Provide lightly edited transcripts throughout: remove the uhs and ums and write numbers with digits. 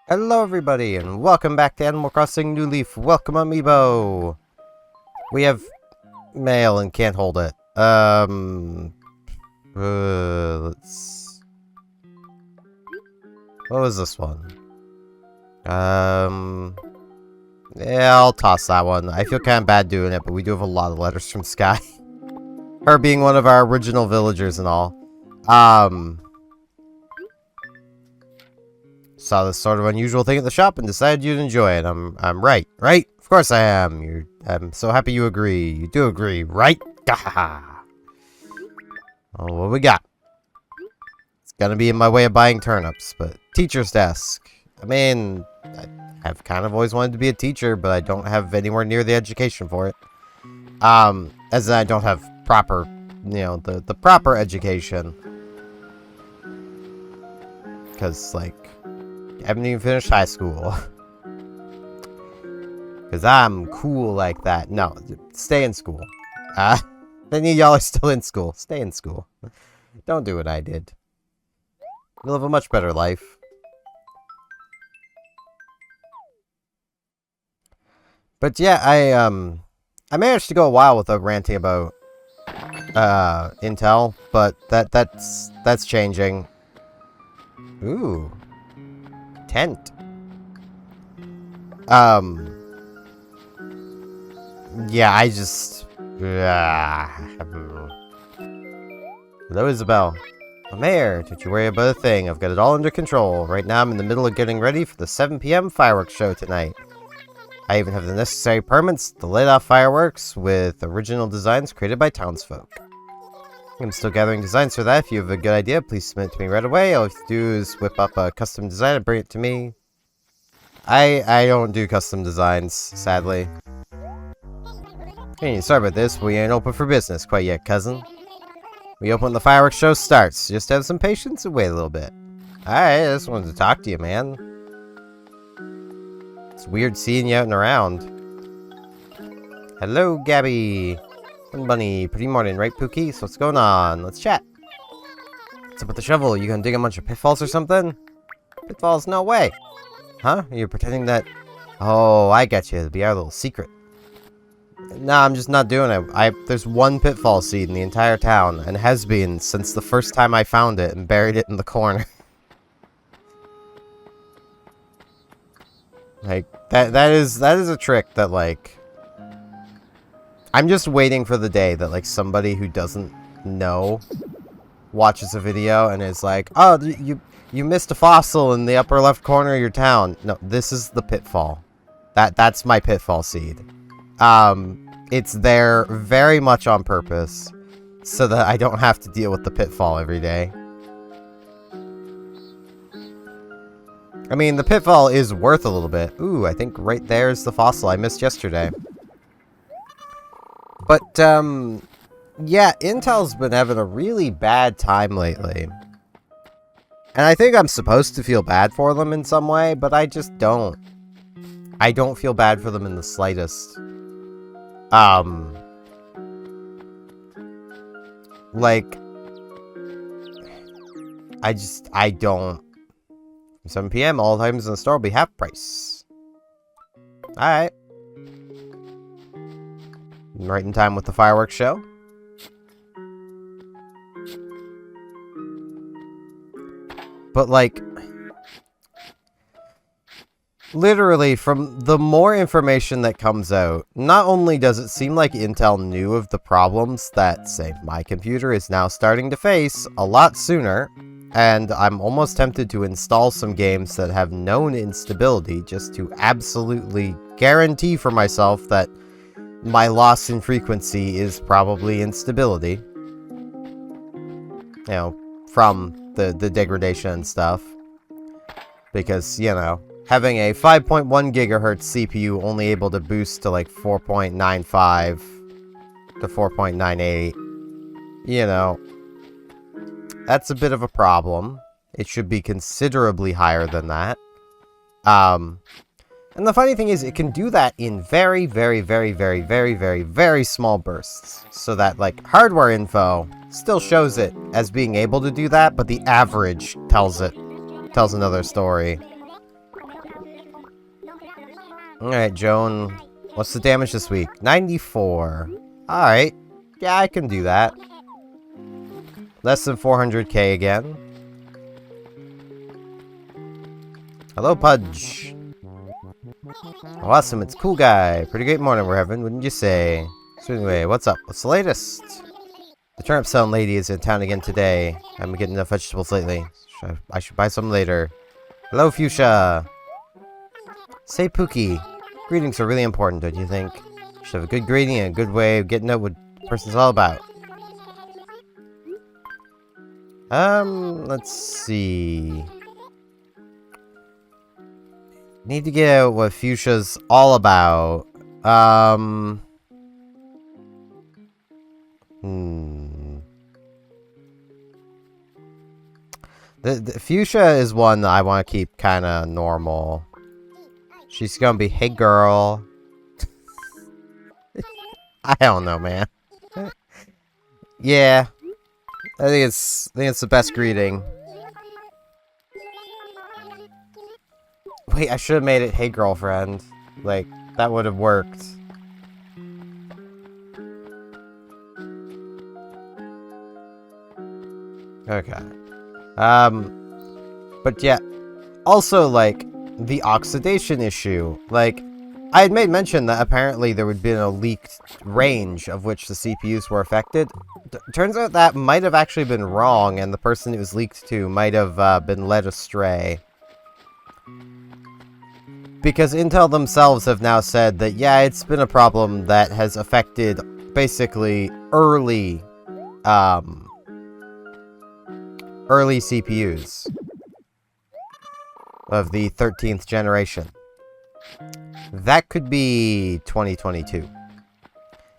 Hello everybody, and welcome back to Animal Crossing New Leaf. Welcome, Amiibo! We have mail and can't hold it. Let's... What was this one? Yeah, I'll toss that one. I feel kind of bad doing it, but we do have a lot of letters from Sky. Her being one of our original villagers and all. Saw this sort of unusual thing at the shop and decided you'd enjoy it. I'm right, right? Of course I am. I'm so happy you agree. You do agree, right? Gahaha. Oh, what we got? It's gonna be in my way of buying turnips, but teacher's desk. I mean, I've kind of always wanted to be a teacher, but I don't have anywhere near the education for it. As in I don't have proper, the proper education. Because, like, I haven't even finished high school. Because I'm cool like that. No, stay in school. Many of y'all are still in school. Stay in school. Don't do what I did. You'll have a much better life. But yeah, I managed to go a while without ranting about Intel, but that's changing. Ooh. Tent. Yeah, I just... Hello, Isabel. I'm here. Don't you worry about a thing. I've got it all under control. Right now, I'm in the middle of getting ready for the 7 p.m. fireworks show tonight. I even have the necessary permits to light off fireworks with original designs created by townsfolk. I'm still gathering designs for that. If you have a good idea, please submit it to me right away. All you have to do is whip up a custom design and bring it to me. I don't do custom designs, sadly. Hey, sorry about this, but we ain't open for business quite yet, cousin. We open when the fireworks show starts. Just have some patience and wait a little bit. Alright, I just wanted to talk to you, man. It's weird seeing you out and around. Hello, Gabby. Bunny, pretty morning, right, Pookie? So what's going on? Let's chat. What's up with the shovel? You gonna dig a bunch of pitfalls or something? Pitfalls? No way. Huh? You're pretending that... Oh, I get you. It'll be our little secret. Nah, I'm just not doing it. There's one pitfall seed in the entire town, and has been since the first time I found it and buried it in the corner. Like, that is a trick that, like... I'm just waiting for the day that, like, somebody who doesn't know watches a video and is like, oh, you missed a fossil in the upper left corner of your town. No, this is the pitfall. That's my pitfall seed. It's there very much on purpose so that I don't have to deal with the pitfall every day. I mean, the pitfall is worth a little bit. Ooh, I think right there is the fossil I missed yesterday. But, yeah, Intel's been having a really bad time lately. And I think I'm supposed to feel bad for them in some way, but I just don't. I don't feel bad for them in the slightest. Like, I don't. 7 p.m. all items in the store will be half price. Alright. Right in time with the fireworks show. But, like, literally, from the more information that comes out, not only does it seem like Intel knew of the problems that, say, my computer is now starting to face a lot sooner, and I'm almost tempted to install some games that have known instability just to absolutely guarantee for myself that my loss in frequency is probably instability. You know, from the degradation and stuff. Because, you know, having a 5.1 gigahertz CPU only able to boost to like 4.95 to 4.98, you know, that's a bit of a problem. It should be considerably higher than that. And the funny thing is, it can do that in very, very, very, very, very, very, very small bursts. So that, like, hardware info still shows it as being able to do that, but the average tells another story. Alright, Joan. What's the damage this week? 94. Alright. Yeah, I can do that. Less than 400k again. Hello, Pudge. Oh, awesome, it's Cool Guy. Pretty great morning we're having, wouldn't you say? So anyway, what's up? What's the latest? The turnip selling lady is in town again today. I haven't been getting enough vegetables lately. I should buy some later. Hello, Fuchsia. Say, Pookie. Greetings are really important, don't you think? You should have a good greeting and a good way of getting out what the person's all about. Let's see. Need to get out what Fuchsia's all about. The Fuchsia is one that I want to keep kind of normal. She's gonna be, hey girl. I don't know, man. Yeah, I think it's the best greeting. Wait, I should have made it, hey girlfriend. Like, that would have worked. Okay. But yeah, also, like, the oxidation issue. Like, I had made mention that apparently there would be a leaked range of which the CPUs were affected. Turns out that might have actually been wrong, and the person it was leaked to might have been led astray. Because Intel themselves have now said that, yeah, it's been a problem that has affected, basically, early CPUs of the 13th generation. That could be 2022.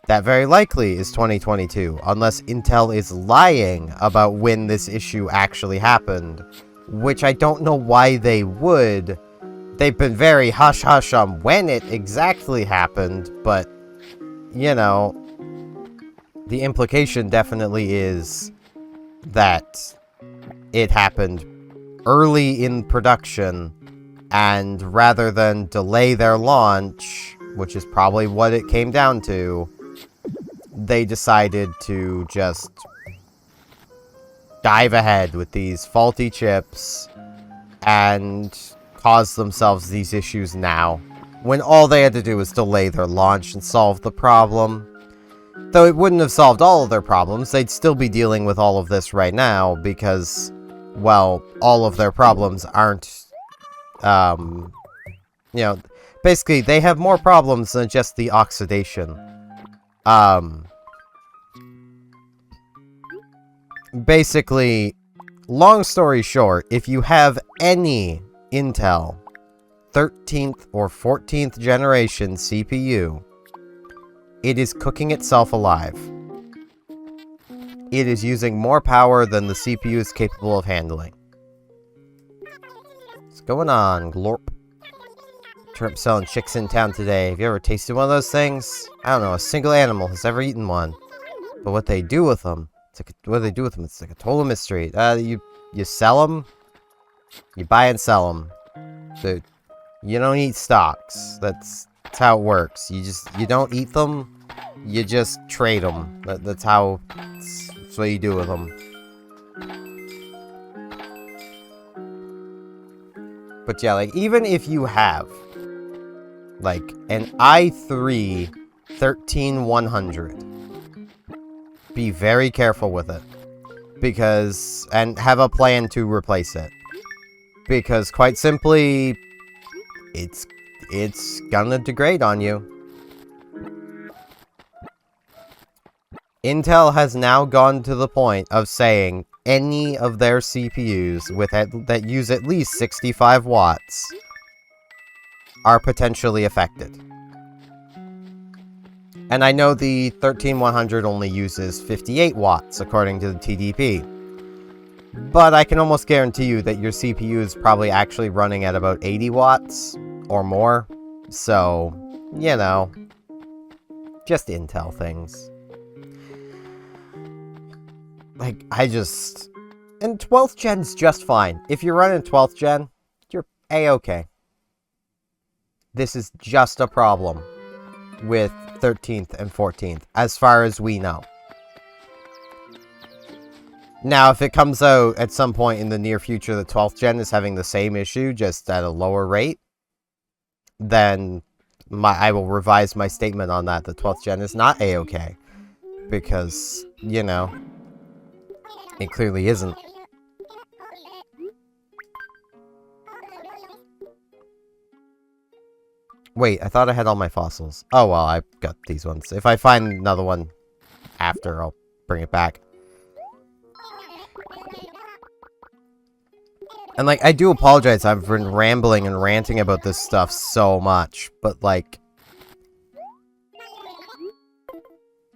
That very likely is 2022, unless Intel is lying about when this issue actually happened, which I don't know why they would. They've been very hush-hush on when it exactly happened, but, you know, the implication definitely is that it happened early in production, and rather than delay their launch, which is probably what it came down to, they decided to just dive ahead with these faulty chips and cause themselves these issues now, when all they had to do was delay their launch and solve the problem. Though it wouldn't have solved all of their problems, they'd still be dealing with all of this right now because, well, all of their problems aren't, you know, basically they have more problems than just the oxidation. Basically, long story short, if you have any Intel 13th or 14th generation CPU, it is cooking itself alive. It is using more power than the CPU is capable of handling. What's going on, glorp? Turnip selling chicks in town today. Have you ever tasted one of those things? I don't know, a single animal has ever eaten one. But what they do with them, it's like a total mystery. You sell them, you buy and sell them. So, you don't eat stocks. That's how it works. You don't eat them, you just trade them. That's what you do with them. But yeah, like, even if you have, like, an i3 13100, be very careful with it. And have a plan to replace it. Because, quite simply, it's gonna degrade on you. Intel has now gone to the point of saying any of their CPUs that use at least 65 watts are potentially affected. And I know the 13100 only uses 58 watts, according to the TDP. But I can almost guarantee you that your CPU is probably actually running at about 80 watts or more. So, you know, just Intel things. Like, and 12th gen's just fine. If you're running 12th gen, you're A-okay. This is just a problem with 13th and 14th, as far as we know. Now, if it comes out at some point in the near future that 12th gen is having the same issue, just at a lower rate, then I will revise my statement on that. The 12th gen is not A-okay. Because, you know, it clearly isn't. Wait, I thought I had all my fossils. Oh, well, I've got these ones. If I find another one after, I'll bring it back. And, like, I do apologize. I've been rambling and ranting about this stuff so much. But, like,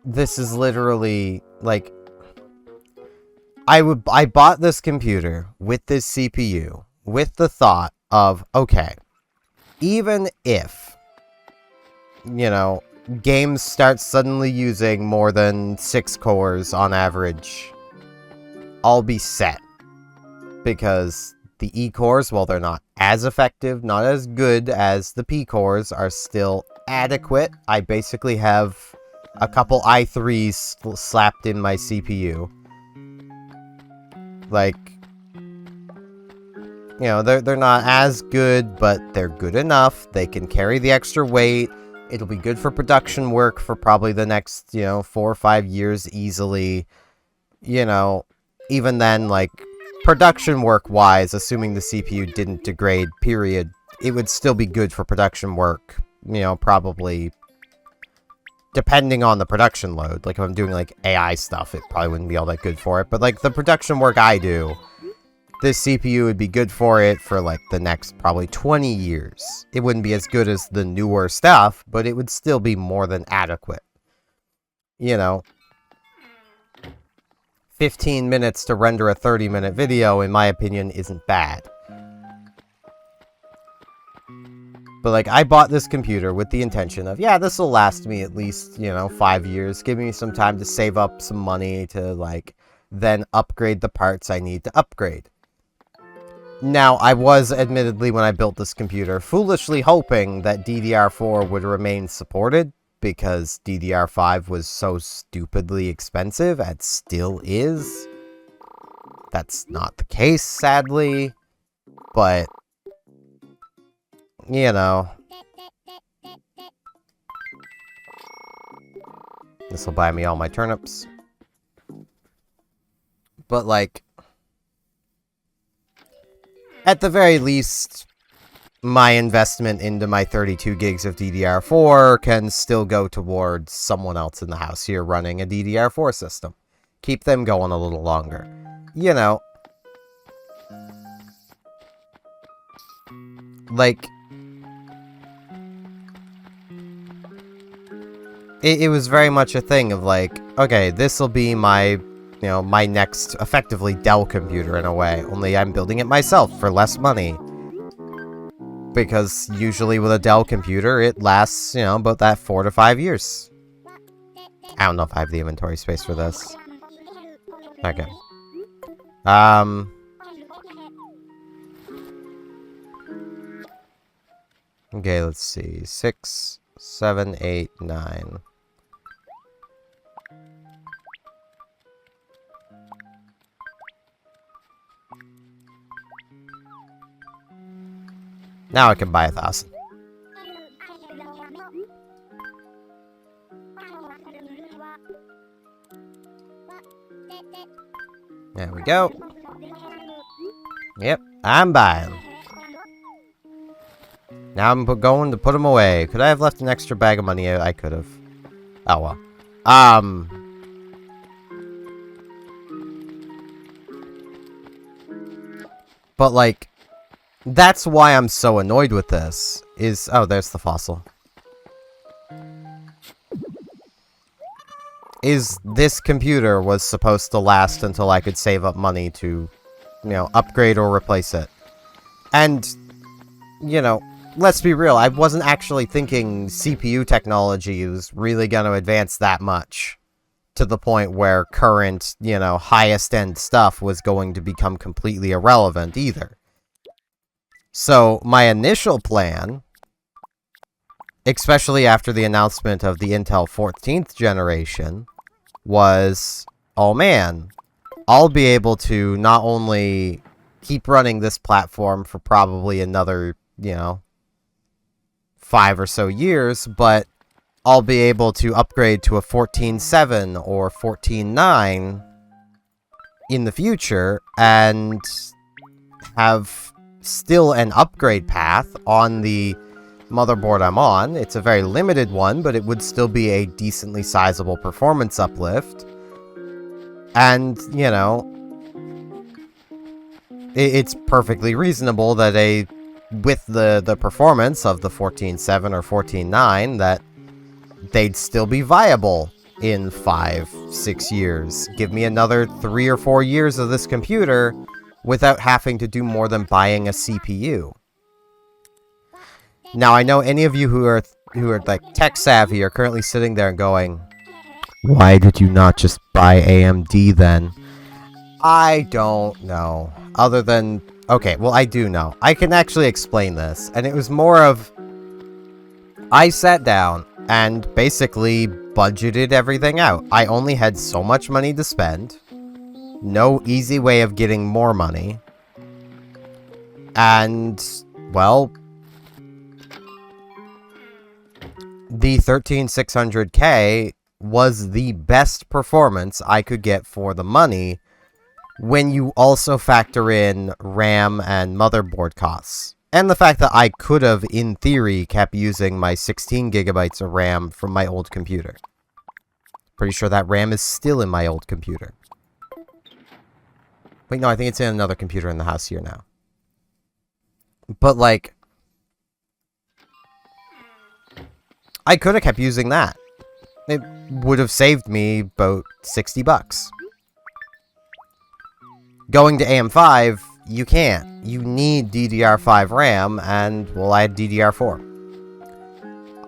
this is literally, like, I bought this computer with this CPU with the thought of, okay, even if, you know, games start suddenly using more than 6 cores on average, I'll be set. Because the E-cores, while they're not as effective, not as good as the P-cores, are still adequate. I basically have a couple i3s slapped in my CPU. Like, you know, they're not as good, but they're good enough. They can carry the extra weight. It'll be good for production work for probably the next, you know, 4 or 5 years easily. You know, even then, like, production work-wise, assuming the CPU didn't degrade, period, it would still be good for production work. You know, probably, depending on the production load. Like, if I'm doing, like, AI stuff, it probably wouldn't be all that good for it. But, like, the production work I do, this CPU would be good for it for, like, the next probably 20 years. It wouldn't be as good as the newer stuff, but it would still be more than adequate. You know, 15 minutes to render a 30-minute video, in my opinion, isn't bad. But, like, I bought this computer with the intention of, yeah, this will last me at least, you know, 5 years. Give me some time to save up some money to, like, then upgrade the parts I need to upgrade. Now, I was, admittedly, when I built this computer, foolishly hoping that DDR4 would remain supported, because DDR5 was so stupidly expensive, and still is. That's not the case, sadly, but, you know, this will buy me all my turnips. But, like, at the very least, my investment into my 32 gigs of DDR4 can still go towards someone else in the house here running a DDR4 system. Keep them going a little longer. You know, like, it was very much a thing of, like, okay, this will be my, you know, my next, effectively, Dell computer in a way, only I'm building it myself for less money. Because usually with a Dell computer, it lasts, you know, about that 4 to 5 years. I don't know if I have the inventory space for this. Okay. Okay, let's see. 6, 7, 8, 9. Now I can buy 1,000. There we go. Yep, I'm buying. Now I'm going to put them away. Could I have left an extra bag of money? I could have. Oh well. But like, that's why I'm so annoyed with this, is... Oh, there's the fossil. Is this computer was supposed to last until I could save up money to, you know, upgrade or replace it. And, you know, let's be real, I wasn't actually thinking CPU technology was really going to advance that much. To the point where current, you know, highest end stuff was going to become completely irrelevant either. So, my initial plan especially after the announcement of the Intel 14th generation, was, oh man, I'll be able to not only keep running this platform for probably another, 5 or so years, but I'll be able to upgrade to a 14.7 or 14.9 in the future and have still an upgrade path on the motherboard I'm on. It's a very limited one, but it would still be a decently sizable performance uplift. And, it's perfectly reasonable that with the performance of the 14.7 or 14.9, that they'd still be viable in 5-6 years. Give me another 3 or 4 years of this computer without having to do more than buying a CPU. Now, I know any of you who are like tech savvy are currently sitting there and going, why did you not just buy AMD then? I don't know. Other than, okay, well, I do know. I can actually explain this. And it was more of, I sat down and basically budgeted everything out. I only had so much money to spend. No easy way of getting more money. And, well, the 13600K was the best performance I could get for the money when you also factor in RAM and motherboard costs. And the fact that I could have, in theory, kept using my 16 gigabytes of RAM from my old computer. Pretty sure that RAM is still in my old computer. Wait, no, I think it's in another computer in the house here now. But, like, I could have kept using that. It would have saved me about $60. Going to AM5, you can't. You need DDR5 RAM, and, well, I had DDR4.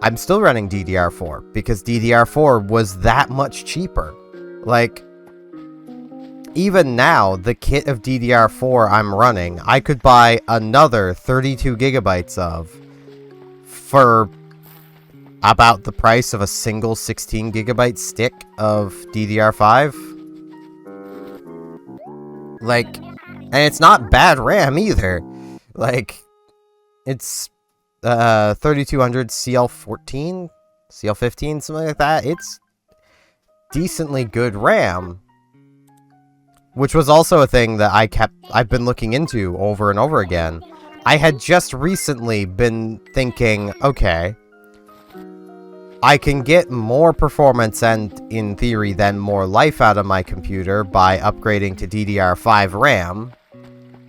I'm still running DDR4, because DDR4 was that much cheaper. Like, even now, the kit of DDR4 I'm running, I could buy another 32 gigabytes of for about the price of a single 16 gigabyte stick of DDR5. Like, and it's not bad RAM either. Like, it's 3200 CL14, CL15, something like that. It's decently good RAM. Which was also a thing that I've been looking into over and over again. I had just recently been thinking, okay, I can get more performance and, in theory, then more life out of my computer by upgrading to DDR5 RAM.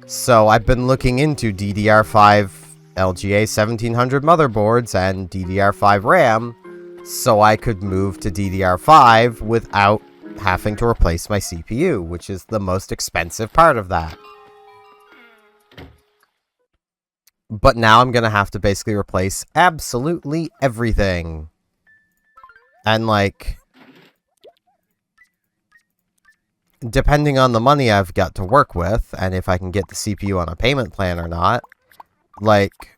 So I've been looking into DDR5 LGA 1700 motherboards and DDR5 RAM so I could move to DDR5 without having to replace my CPU, which is the most expensive part of that. But now I'm gonna have to basically replace absolutely everything. And, like, depending on the money I've got to work with, and if I can get the CPU on a payment plan or not, like,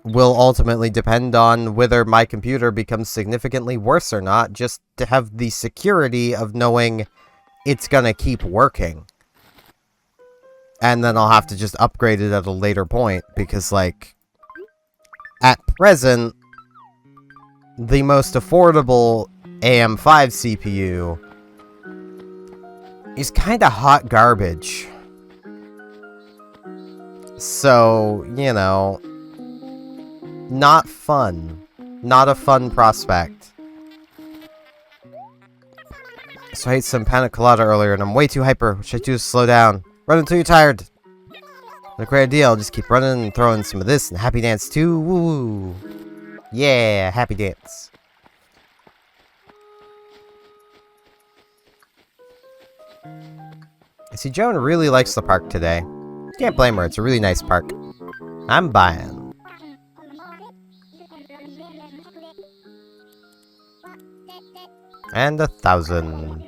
will ultimately depend on whether my computer becomes significantly worse or not, just to have the security of knowing it's gonna keep working. And then I'll have to just upgrade it at a later point, because, like, at present, the most affordable AM5 CPU is kinda hot garbage. So, not fun. Not a fun prospect. So I ate some pina colada earlier and I'm way too hyper. What should I do to slow down? Run until you're tired. No great idea. I'll just keep running and throwing some of this and happy dance too. Woo! Yeah, happy dance. I see Joan really likes the park today. Can't blame her. It's a really nice park. I'm buying. And 1,000.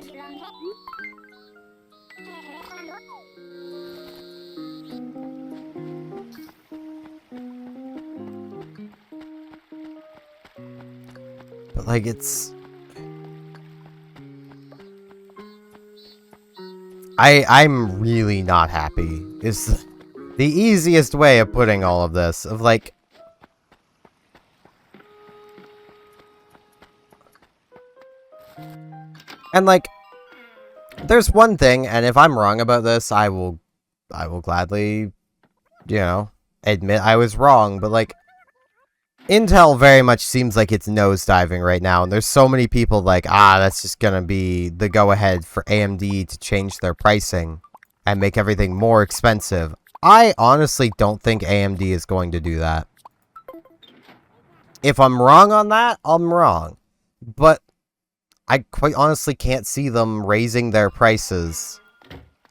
Like, it's... I'm really not happy. Is the easiest way of putting all of this. Of, like... And, like... There's one thing, and if I'm wrong about this, I will gladly, you know, admit I was wrong, but, like... Intel very much seems like it's nosediving right now, and there's so many people like, that's just gonna be the go-ahead for AMD to change their pricing and make everything more expensive. I honestly don't think AMD is going to do that. If I'm wrong on that, I'm wrong. But I quite honestly can't see them raising their prices,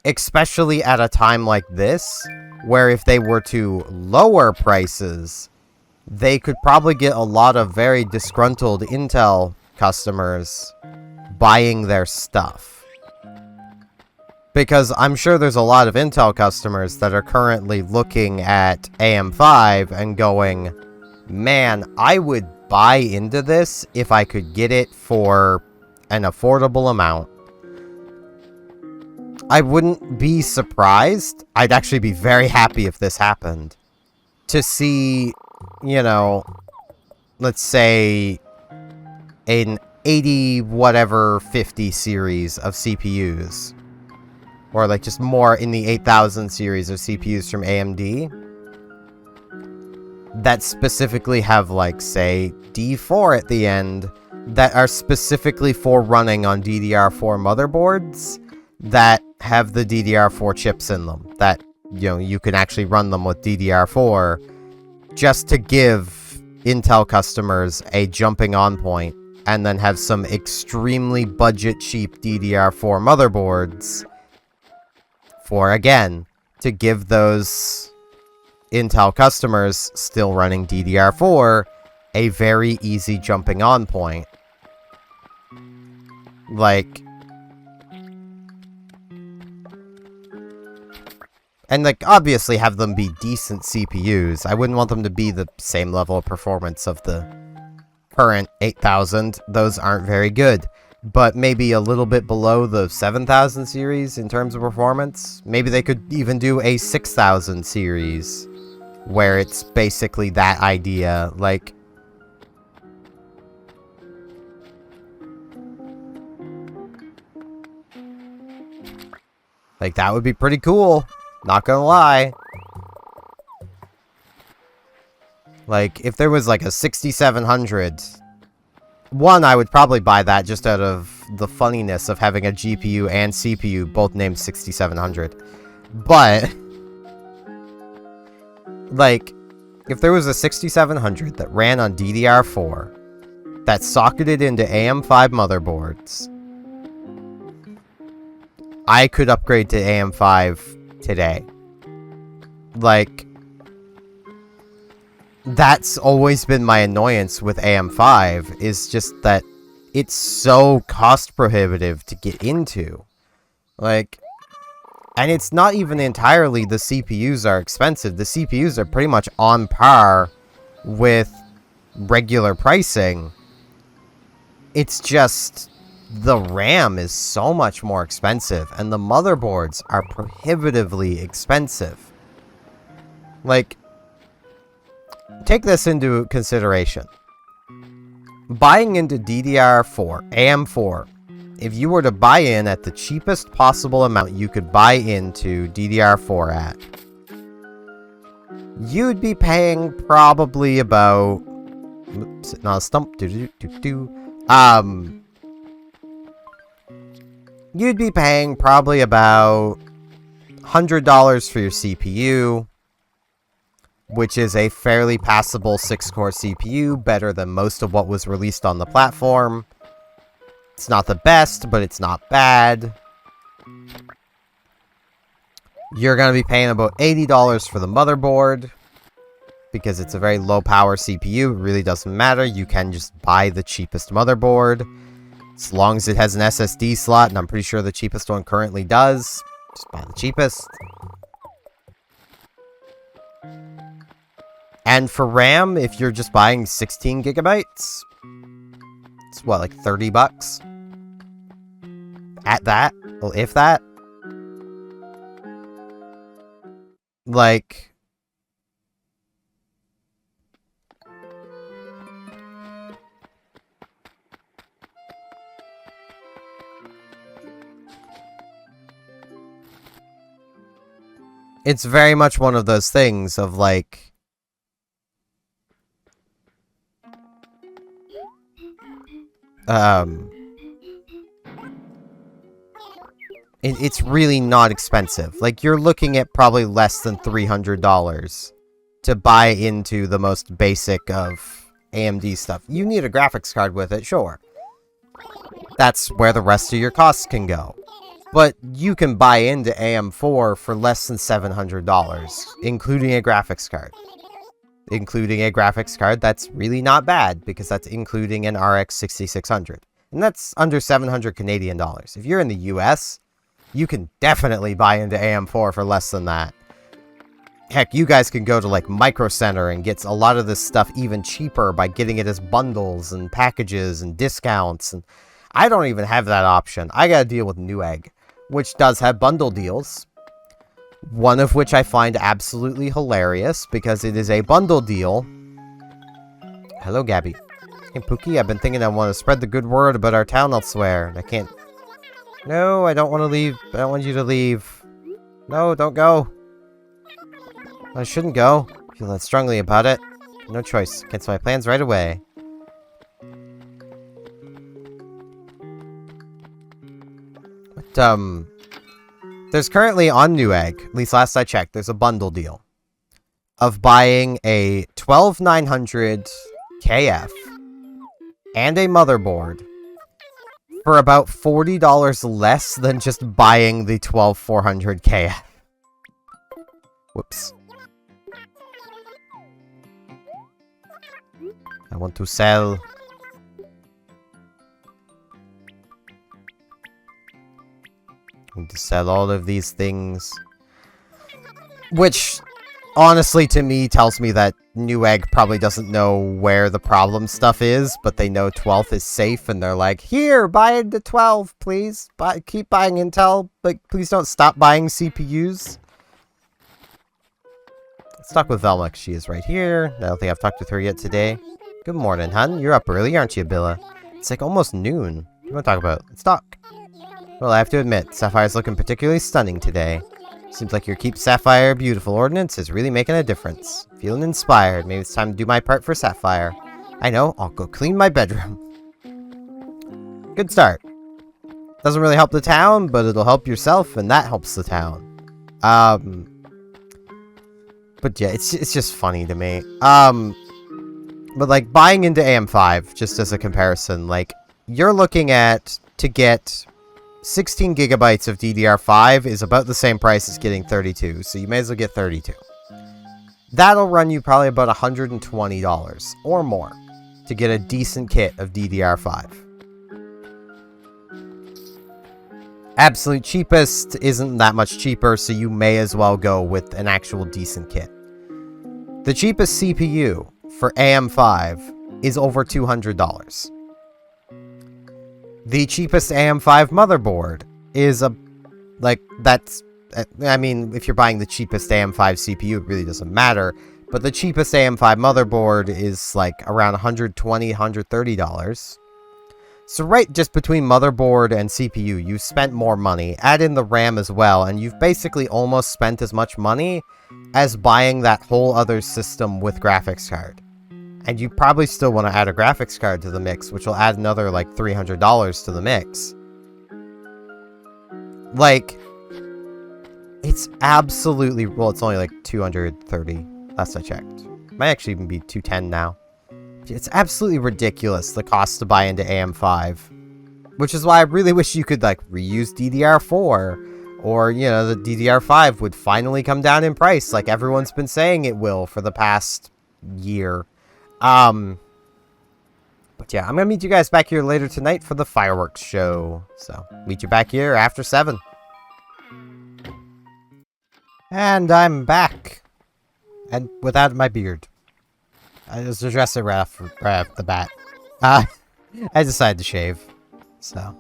especially at a time like this, where if they were to lower prices... they could probably get a lot of very disgruntled Intel customers buying their stuff. Because I'm sure there's a lot of Intel customers that are currently looking at AM5 and going, man, I would buy into this if I could get it for an affordable amount. I wouldn't be surprised. I'd actually be very happy if this happened. To see... you know, let's say an 80 whatever 50 series of CPUs, or like just more in the 8000 series of CPUs from AMD that specifically have, like, say, D4 at the end that are specifically for running on DDR4 motherboards that have the DDR4 chips in them, that, you know, you can actually run them with DDR4 just to give Intel customers a jumping on point, and then have some extremely budget cheap DDR4 motherboards for, again, to give those Intel customers still running DDR4 a very easy jumping on point. Like... and, like, obviously have them be decent CPUs. I wouldn't want them to be the same level of performance of the current 8000. Those aren't very good. But maybe a little bit below the 7000 series in terms of performance. Maybe they could even do a 6000 series, where it's basically that idea. Like... like, that would be pretty cool. Not gonna lie. Like, if there was, like, a 6700... one, I would probably buy that just out of the funniness of having a GPU and CPU both named 6700. But... like, if there was a 6700 that ran on DDR4, that socketed into AM5 motherboards, I could upgrade to AM5 today. Like, that's always been my annoyance with AM5, is just that it's so cost prohibitive to get into. Like, and it's not even entirely the CPUs are expensive. The CPUs are pretty much on par with regular pricing. It's just... the RAM is so much more expensive, and the motherboards are prohibitively expensive. Like, take this into consideration. Buying into DDR4, AM4, if you were to buy in at the cheapest possible amount you could buy into DDR4 at, you'd be paying probably about... sitting on a stump. You'd be paying probably about $100 for your CPU, which is a fairly passable 6-core CPU, better than most of what was released on the platform. It's not the best, but it's not bad. You're going to be paying about $80 for the motherboard, because it's a very low-power CPU. It really doesn't matter. You can just buy the cheapest motherboard. As long as it has an SSD slot, and I'm pretty sure the cheapest one currently does. Just buy the cheapest. And for RAM, if you're just buying 16 gigabytes, It's what, like 30 bucks? At that? Well, if that? Like... It's very much one of those things of, like... It's really not expensive. Like, you're looking at probably less than $300 to buy into the most basic of AMD stuff. You need a graphics card with it, sure. That's where the rest of your costs can go. But you can buy into AM4 for less than $700, including a graphics card. Including a graphics card that's really not bad, because that's including an RX 6600. And that's under 700 Canadian dollars. If you're in the US, you can definitely buy into AM4 for less than that. Heck, you guys can go to like Micro Center and get a lot of this stuff even cheaper by getting it as bundles and packages and discounts. And I don't even have that option. I gotta deal with Newegg, which does have bundle deals. One of which I find absolutely hilarious because it is a bundle deal. Hello, Gabby. Hey, Pookie, I've been thinking I want to spread the good word about our town elsewhere. And I can't... No, I don't want to leave. I don't want you to leave. No, don't go. I shouldn't go. I feel that strongly about it. No choice. Cancel my plans right away. But, there's currently on Newegg, at least last I checked, there's a bundle deal of buying a 12900 KF and a motherboard for about $40 less than just buying the 12400 KF. Whoops. I want to sell. To sell all of these things. Which, honestly, to me, tells me that Newegg probably doesn't know where the problem stuff is, but they know 12th is safe, and they're like, here, buy into 12, please. Keep buying Intel, but please don't stop buying CPUs. Let's talk with Velma, 'cause she is right here. I don't think I've talked with her yet today. Good morning, hun. You're up early, aren't you, Billa? It's like almost noon. What do you want to talk about? Let's talk. Well, I have to admit, Sapphire's looking particularly stunning today. Seems like your Keep Sapphire Beautiful ordinance is really making a difference. Feeling inspired. Maybe it's time to do my part for Sapphire. I know, I'll go clean my bedroom. Good start. Doesn't really help the town, but it'll help yourself, and that helps the town. But yeah, it's just funny to me. But like, buying into AM5, just as a comparison, like, you're looking at, to get 16 gigabytes of DDR5 is about the same price as getting 32, so you may as well get 32. That'll run you probably about $120 or more to get a decent kit of DDR5. Absolute cheapest isn't that much cheaper, so you may as well go with an actual decent kit. The cheapest CPU for AM5 is over $200. The cheapest AM5 motherboard is I mean, if you're buying the cheapest AM5 CPU, it really doesn't matter. But the cheapest AM5 motherboard is like around $120, $130. So right just between motherboard and CPU, you've spent more money. Add in the RAM as well, and you've basically almost spent as much money as buying that whole other system with graphics card. And you probably still want to add a graphics card to the mix, which will add another, like, $300 to the mix. Like, it's absolutely... Well, it's only, like, 230, last I checked. Might actually even be 210 now. It's absolutely ridiculous, the cost to buy into AM5. Which is why I really wish you could, like, reuse DDR4. Or, you know, the DDR5 would finally come down in price, like everyone's been saying it will for the past year. But yeah, I'm gonna meet you guys back here later tonight for the fireworks show. So, meet you back here after 7. And I'm back. And without my beard. I just address it right off the bat. I decided to shave. So.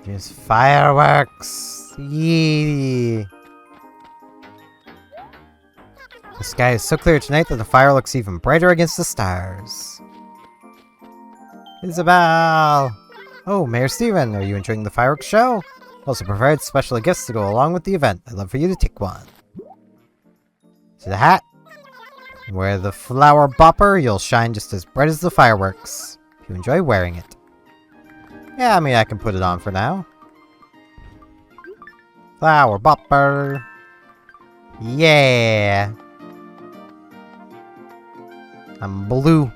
Just fireworks. Yee. The sky is so clear tonight that the fire looks even brighter against the stars. Isabel! Oh, Mayor Steven, are you enjoying the fireworks show? Also provided special gifts to go along with the event. I'd love for you to take one. To the hat. Wear the flower bopper, you'll shine just as bright as the fireworks. If you enjoy wearing it. Yeah, I mean, I can put it on for now. Flower bopper. Yeah. I'm blue.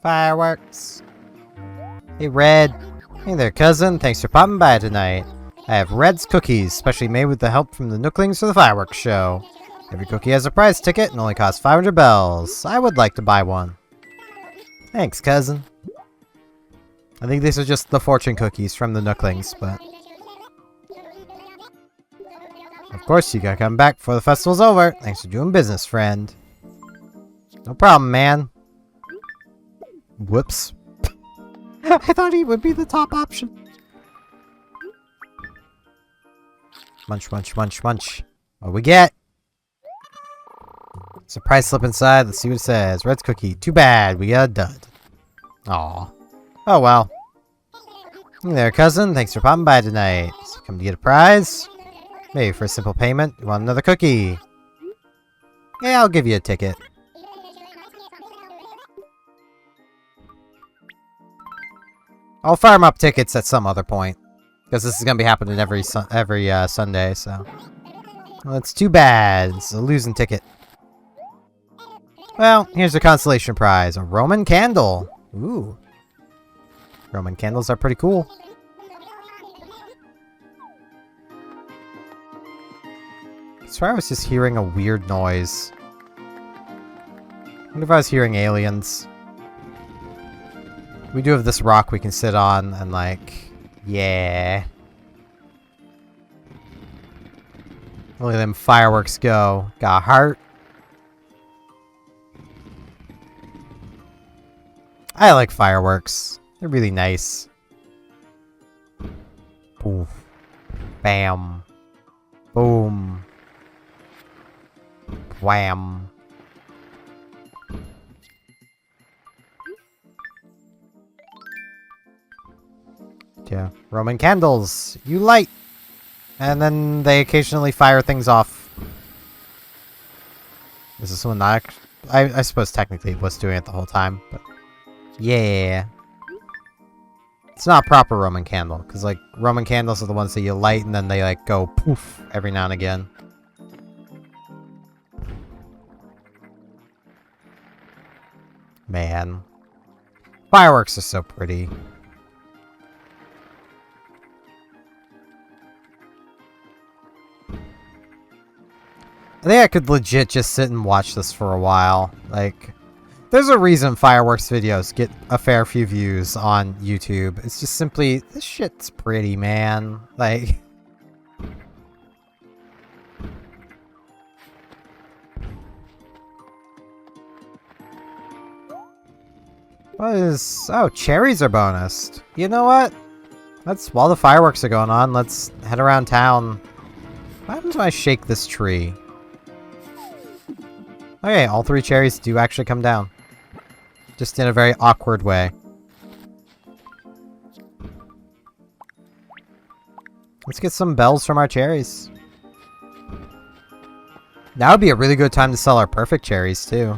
Fireworks. Hey, Red. Hey there, cousin. Thanks for popping by tonight. I have Red's cookies, specially made with the help from the Nooklings for the fireworks show. Every cookie has a prize ticket and only costs 500 bells. I would like to buy one. Thanks, cousin. I think these are just the fortune cookies from the Nooklings, but... Of course, you gotta come back before the festival's over. Thanks for doing business, friend. No problem, man. Whoops. I thought he would be the top option. Munch, munch, munch, munch. What we get? Surprise slip inside. Let's see what it says. Red's cookie. Too bad. We got a dud. Aw. Oh well. Hey there, cousin. Thanks for popping by tonight. So come to get a prize? Maybe for a simple payment. You want another cookie? Yeah, I'll give you a ticket. I'll farm up tickets at some other point. Because this is going to be happening every Sunday, so... Well, it's too bad. It's a losing ticket. Well, here's a consolation prize. A Roman candle. Ooh. Roman candles are pretty cool. I swear I was just hearing a weird noise. I wonder if I was hearing aliens. We do have this rock we can sit on and like... Yeah. Look at them fireworks go. Got a heart. I like fireworks. They're really nice. Poof. Bam. Boom. Wham. Yeah. Roman candles. You light. And then they occasionally fire things off. Is this one not... I suppose technically it was doing it the whole time, but... Yeah. It's not a proper Roman candle, because, like, Roman candles are the ones that you light and then they, like, go poof every now and again. Man. Fireworks are so pretty. I think I could legit just sit and watch this for a while. Like, there's a reason fireworks videos get a fair few views on YouTube. It's just simply, this shit's pretty, man. Like... What is... Oh, cherries are bonused. You know what? Let's, while the fireworks are going on, let's head around town. What happens when I shake this tree? Okay, all 3 cherries do actually come down. Just in a very awkward way. Let's get some bells from our cherries. Now would be a really good time to sell our perfect cherries, too.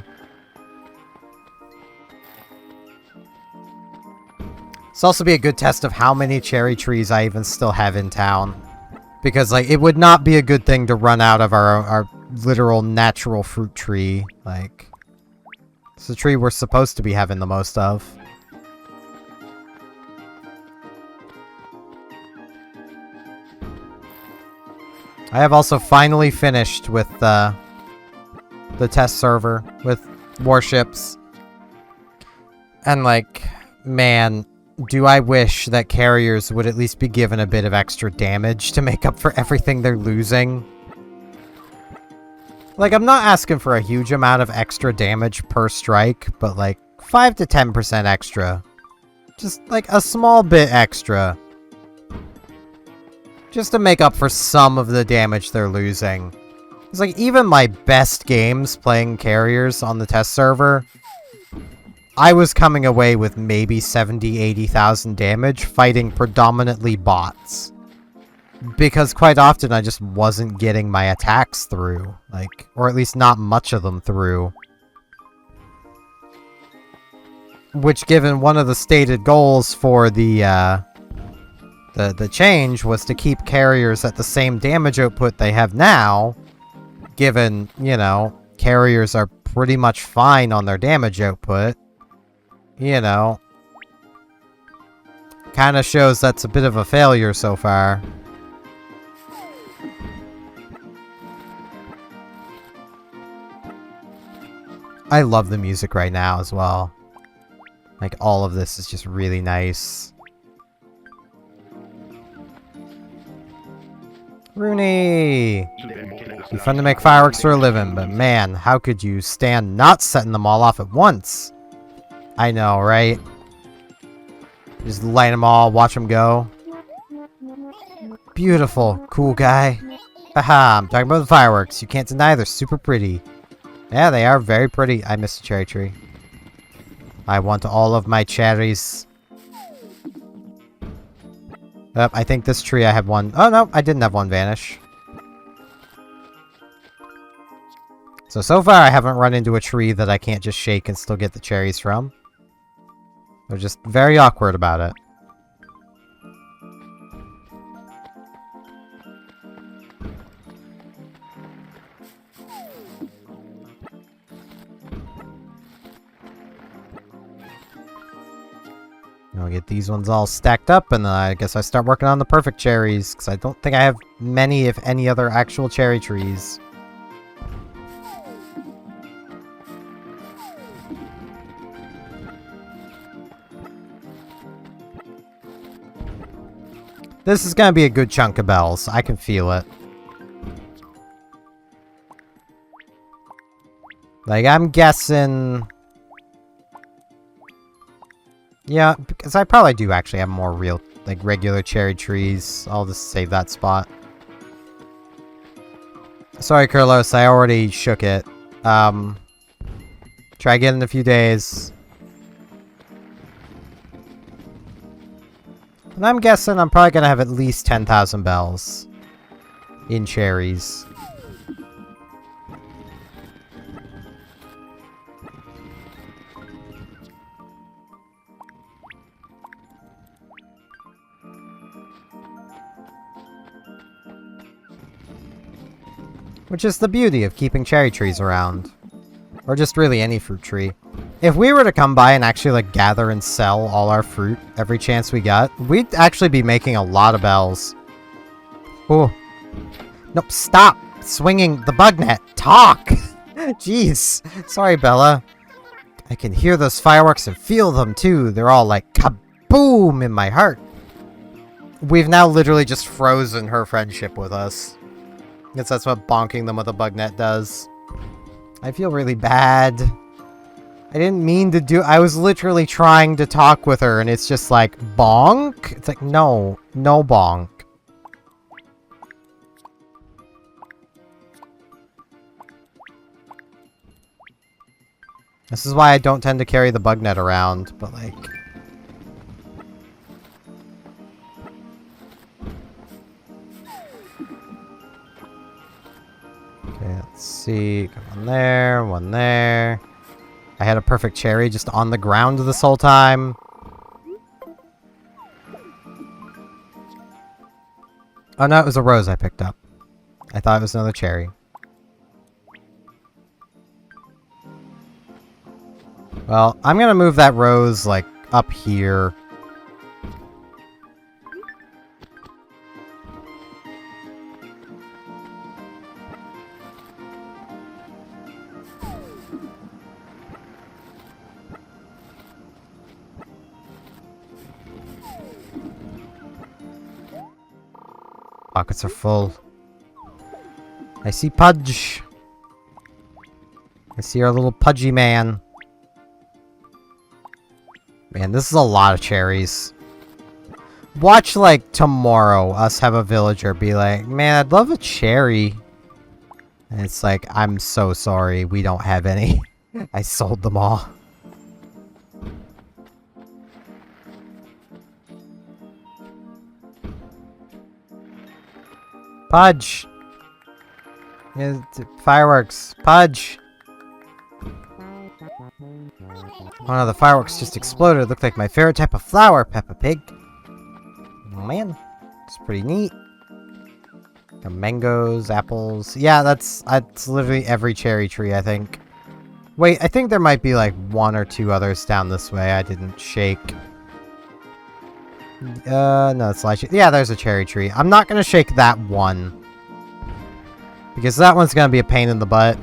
This also be a good test of how many cherry trees I even still have in town. Because, like, it would not be a good thing to run out of our literal natural fruit tree. Like, it's the tree we're supposed to be having the most of. I have also finally finished with the test server with warships. And, like, man, do I wish that carriers would at least be given a bit of extra damage to make up for everything they're losing. Like, I'm not asking for a huge amount of extra damage per strike, but like 5 to 10% extra. Just like a small bit extra. Just to make up for some of the damage they're losing. It's like, even my best games playing carriers on the test server, I was coming away with maybe 70, 80,000 damage fighting predominantly bots. Because quite often I just wasn't getting my attacks through. Like, or at least not much of them through. Which, given one of the stated goals for the change was to keep carriers at the same damage output they have now, given, you know, carriers are pretty much fine on their damage output, you know, kind of shows that's a bit of a failure so far. I love the music right now as well. Like, all of this is just really nice. Rooney! It'd be fun to make fireworks for a living, but man, how could you stand not setting them all off at once? I know, right? Just light them all, watch them go. Beautiful, cool guy. Haha, I'm talking about the fireworks. You can't deny they're super pretty. Yeah, they are very pretty. I miss the cherry tree. I want all of my cherries. I think this tree I have one. Oh, no, I didn't have one vanish. So far I haven't run into a tree that I can't just shake and still get the cherries from. They're just very awkward about it. I'll get these ones all stacked up, and then I guess I start working on the perfect cherries, because I don't think I have many, if any, other actual cherry trees. This is gonna be a good chunk of bells. I can feel it. Like, I'm guessing... Yeah, because I probably do actually have more real, like, regular cherry trees. I'll just save that spot. Sorry, Kurlos, I already shook it. Try again in a few days. And I'm guessing I'm probably gonna have at least 10,000 bells in cherries. Which is the beauty of keeping cherry trees around. Or just really any fruit tree. If we were to come by and actually, like, gather and sell all our fruit every chance we got, we'd actually be making a lot of bells. Oh. Nope, stop swinging the bug net. Talk! Jeez. Sorry, Bella. I can hear those fireworks and feel them, too. They're all like, kaboom in my heart. We've now literally just frozen her friendship with us. I guess that's what bonking them with a bug net does. I feel really bad. I didn't mean to do... I was literally trying to talk with her, and it's just like, bonk? It's like, no. No bonk. This is why I don't tend to carry the bug net around, but like... Okay, let's see. One there, one there. I had a perfect cherry just on the ground this whole time. Oh no, it was a rose I picked up. I thought it was another cherry. Well, I'm gonna move that rose, like, up here. Pockets are full. I see Pudge. I see our little pudgy man. Man, this is a lot of cherries. Watch, like, tomorrow, us have a villager be like, man, I'd love a cherry. And it's like, I'm so sorry, we don't have any. I sold them all. Pudge! Yeah, fireworks. Pudge! Oh no, the fireworks just exploded. It looked like my favorite type of flower, Peppa Pig. Oh man, it's pretty neat. Got mangoes, apples. Yeah, that's literally every cherry tree, I think. Wait, I think there might be like one or two others down this way I didn't shake. No, it's like, yeah, there's a cherry tree. I'm not gonna shake that one. Because that one's gonna be a pain in the butt.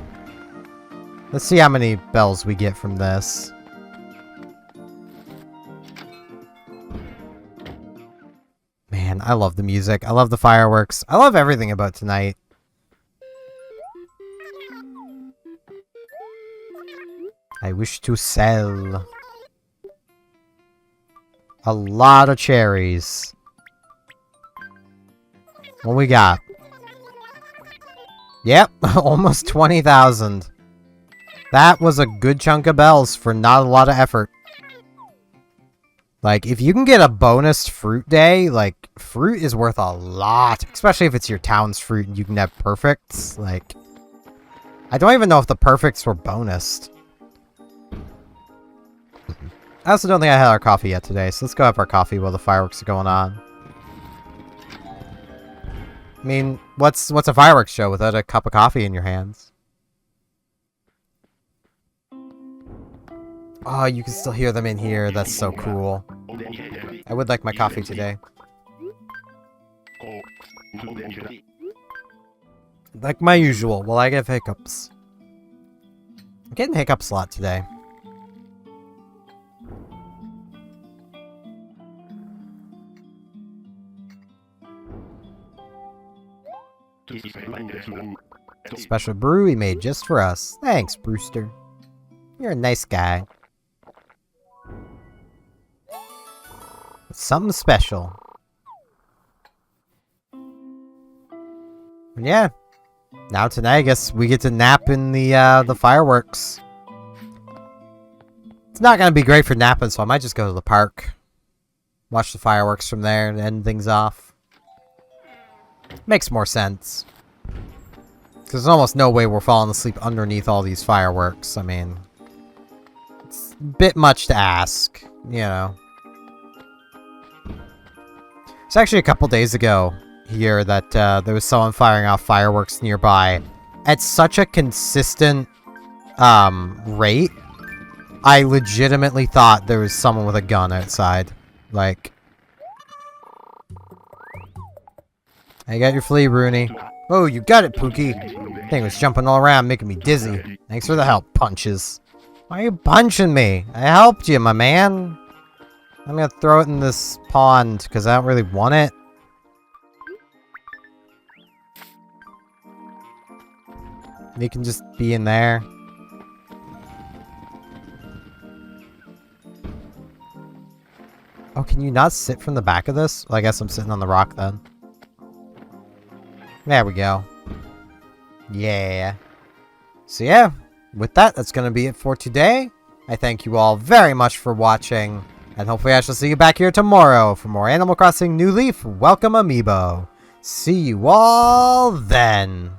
Let's see how many bells we get from this. Man, I love the music. I love the fireworks. I love everything about tonight. I wish to sell a lot of cherries. What we got? Yep, almost 20,000. That was a good chunk of bells for not a lot of effort. Like, if you can get a bonus fruit day, like, fruit is worth a lot. Especially if it's your town's fruit and you can have perfects. Like, I don't even know if the perfects were bonused. I also don't think I had our coffee yet today, so let's go have our coffee while the fireworks are going on. I mean, what's a fireworks show without a cup of coffee in your hands? Oh, you can still hear them in here. That's so cool. I would like my coffee today. Like my usual. Well, I get hiccups. I'm getting hiccups a lot today. Special brew he made just for us. Thanks, Brewster. You're a nice guy. It's something special. And yeah. Now tonight, I guess we get to nap in the fireworks. It's not gonna be great for napping, so I might just go to the park. Watch the fireworks from there and end things off. Makes more sense. There's almost no way we're falling asleep underneath all these fireworks. I mean, it's a bit much to ask, you know. It's actually a couple days ago here that there was someone firing off fireworks nearby at such a consistent rate. I legitimately thought there was someone with a gun outside. Like, I got your flea, Rooney. Oh, you got it, Pookie. Thing was jumping all around, making me dizzy. Thanks for the help, punches. Why are you punching me? I helped you, my man. I'm gonna throw it in this pond, because I don't really want it. You can just be in there. Oh, can you not sit from the back of this? Well, I guess I'm sitting on the rock then. There we go. Yeah. So yeah, with that, that's going to be it for today. I thank you all very much for watching, and hopefully I shall see you back here tomorrow for more Animal Crossing New Leaf Welcome Amiibo. See you all then.